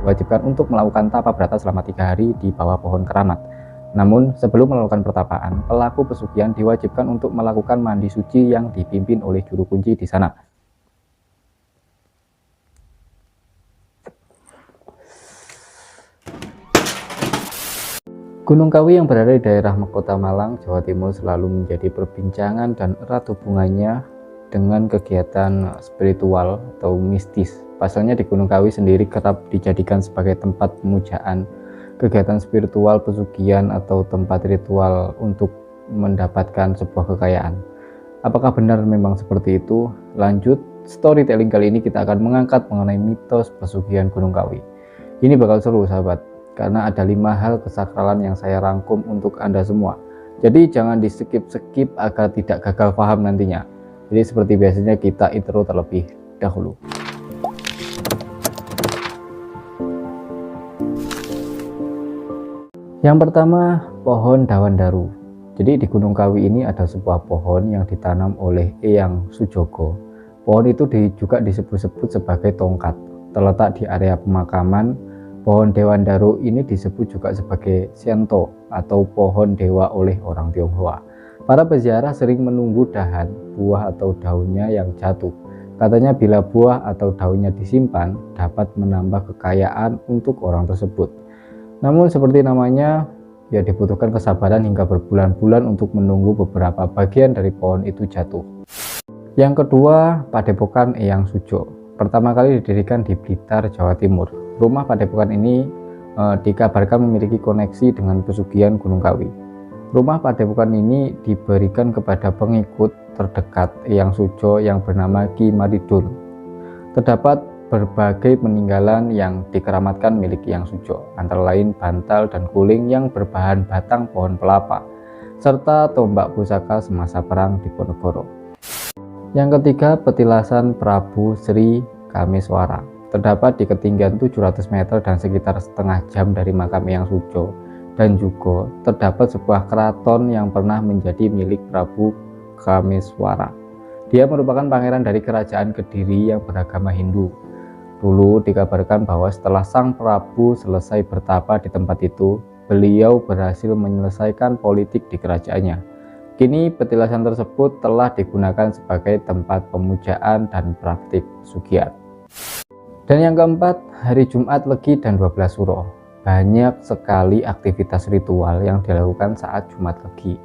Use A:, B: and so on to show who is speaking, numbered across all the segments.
A: diwajibkan untuk melakukan tapa brata selama 3 hari di bawah pohon keramat. Namun, sebelum melakukan pertapaan, pelaku pesugihan diwajibkan untuk melakukan mandi suci yang dipimpin oleh juru kunci di sana. Gunung Kawi yang berada di daerah Kota Malang, Jawa Timur selalu menjadi perbincangan dan erat hubungannya dengan kegiatan spiritual atau mistis. Pasalnya di Gunung Kawi sendiri kerap dijadikan sebagai tempat pemujaan, kegiatan spiritual, pesugihan, atau tempat ritual untuk mendapatkan sebuah kekayaan. Apakah benar memang seperti itu? Lanjut, storytelling kali ini kita akan mengangkat mengenai mitos pesugihan Gunung Kawi. Ini bakal seru sahabat, karena ada 5 hal kesakralan yang saya rangkum untuk Anda semua. Jadi jangan di skip agar tidak gagal paham nantinya. Jadi seperti biasanya kita intro terlebih dahulu. Yang pertama, pohon dawan daru. Jadi di Gunung Kawi ini ada sebuah pohon yang ditanam oleh Eyang Sujogo. Pohon itu juga disebut-sebut sebagai tongkat. Terletak di area pemakaman. Pohon dewan daru ini disebut juga sebagai Sento atau pohon dewa oleh orang Tionghoa. Para peziarah sering menunggu dahan, buah atau daunnya yang jatuh. Katanya bila buah atau daunnya disimpan dapat menambah kekayaan untuk orang tersebut. Namun seperti namanya, ya dibutuhkan kesabaran hingga berbulan-bulan untuk menunggu beberapa bagian dari pohon itu jatuh. Yang kedua, Padepokan Eyang Sujo. Pertama kali didirikan di Blitar, Jawa Timur. Rumah Padepokan ini dikabarkan memiliki koneksi dengan pesugihan Gunung Kawi. Rumah Padepokan ini diberikan kepada pengikut terdekat Eyang Sujo yang bernama Ki Maridun. Terdapat berbagai peninggalan yang dikeramatkan milik Eyang Sujo, antara lain bantal dan guling yang berbahan batang pohon pelapa, serta tombak pusaka semasa perang Diponegoro. Yang ketiga, petilasan Prabu Sri Kameswara. Terdapat di ketinggian 700 meter dan sekitar setengah jam dari makam Eyang Sujo, dan juga terdapat sebuah keraton yang pernah menjadi milik Prabu Kameswara. Dia merupakan pangeran dari kerajaan Kediri yang beragama Hindu. Dulu dikabarkan bahwa setelah sang Prabu selesai bertapa di tempat itu, beliau berhasil menyelesaikan politik di kerajaannya. Kini petilasan tersebut telah digunakan sebagai tempat pemujaan dan praktik pesugihan. Dan yang keempat, hari Jumat Legi dan 12 Suro. Banyak sekali aktivitas ritual yang dilakukan saat Jumat Legi,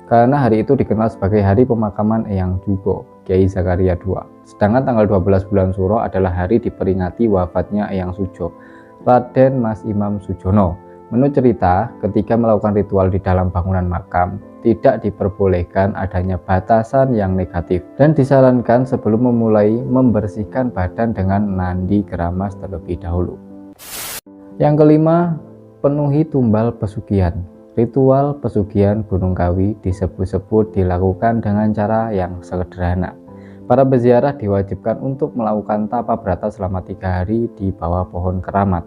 A: karena hari itu dikenal sebagai hari pemakaman Eyang Jugo, Kiai Zakaria II. Sedangkan tanggal 12 bulan Suro adalah hari diperingati wafatnya Eyang Sujo, Raden Mas Imam Sujono. Menurut cerita, ketika melakukan ritual di dalam bangunan makam, tidak diperbolehkan adanya batasan yang negatif dan disarankan sebelum memulai membersihkan badan dengan mandi keramas terlebih dahulu. Yang kelima, penuhi tumbal pesugihan. Ritual pesugihan Gunung Kawi disebut-sebut dilakukan dengan cara yang sederhana. Para peziarah diwajibkan untuk melakukan tapa brata selama 3 hari di bawah pohon keramat.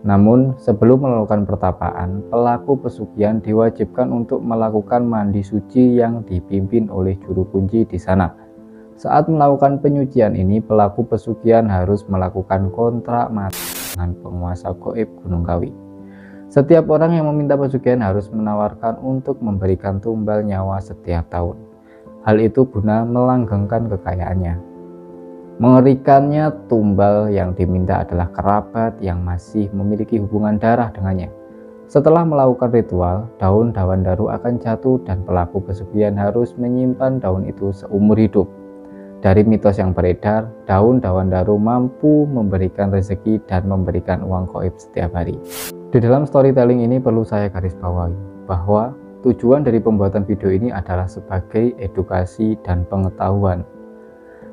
A: Namun, sebelum melakukan pertapaan, pelaku pesugihan diwajibkan untuk melakukan mandi suci yang dipimpin oleh juru kunci di sana. Saat melakukan penyucian ini, pelaku pesugihan harus melakukan kontrak mati dengan penguasa gaib Gunung Kawi. Setiap orang yang meminta pesugihan harus menawarkan untuk memberikan tumbal nyawa setiap tahun. Hal itu guna melanggengkan kekayaannya. Mengerikannya, tumbal yang diminta adalah kerabat yang masih memiliki hubungan darah dengannya. Setelah melakukan ritual, daun dawan daru akan jatuh dan pelaku pesugihan harus menyimpan daun itu seumur hidup. Dari mitos yang beredar, daun dawan daru mampu memberikan rezeki dan memberikan uang gaib setiap hari. Di dalam storytelling ini perlu saya garis bawahi bahwa tujuan dari pembuatan video ini adalah sebagai edukasi dan pengetahuan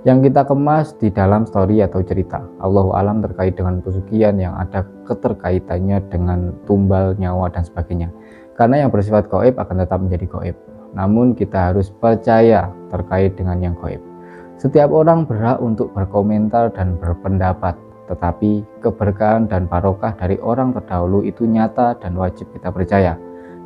A: yang kita kemas di dalam story atau cerita. Allahu alam terkait dengan pesugihan yang ada keterkaitannya dengan tumbal, nyawa, dan sebagainya. Karena yang bersifat gaib akan tetap menjadi gaib. Namun kita harus percaya terkait dengan yang gaib. Setiap orang berhak untuk berkomentar dan berpendapat, tetapi keberkahan dan barokah dari orang terdahulu itu nyata dan wajib kita percaya.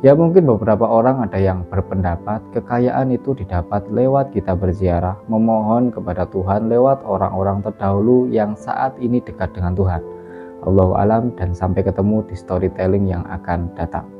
A: Ya mungkin beberapa orang ada yang berpendapat kekayaan itu didapat lewat kita berziarah, memohon kepada Tuhan lewat orang-orang terdahulu yang saat ini dekat dengan Tuhan. Allahu alam, dan sampai ketemu di storytelling yang akan datang.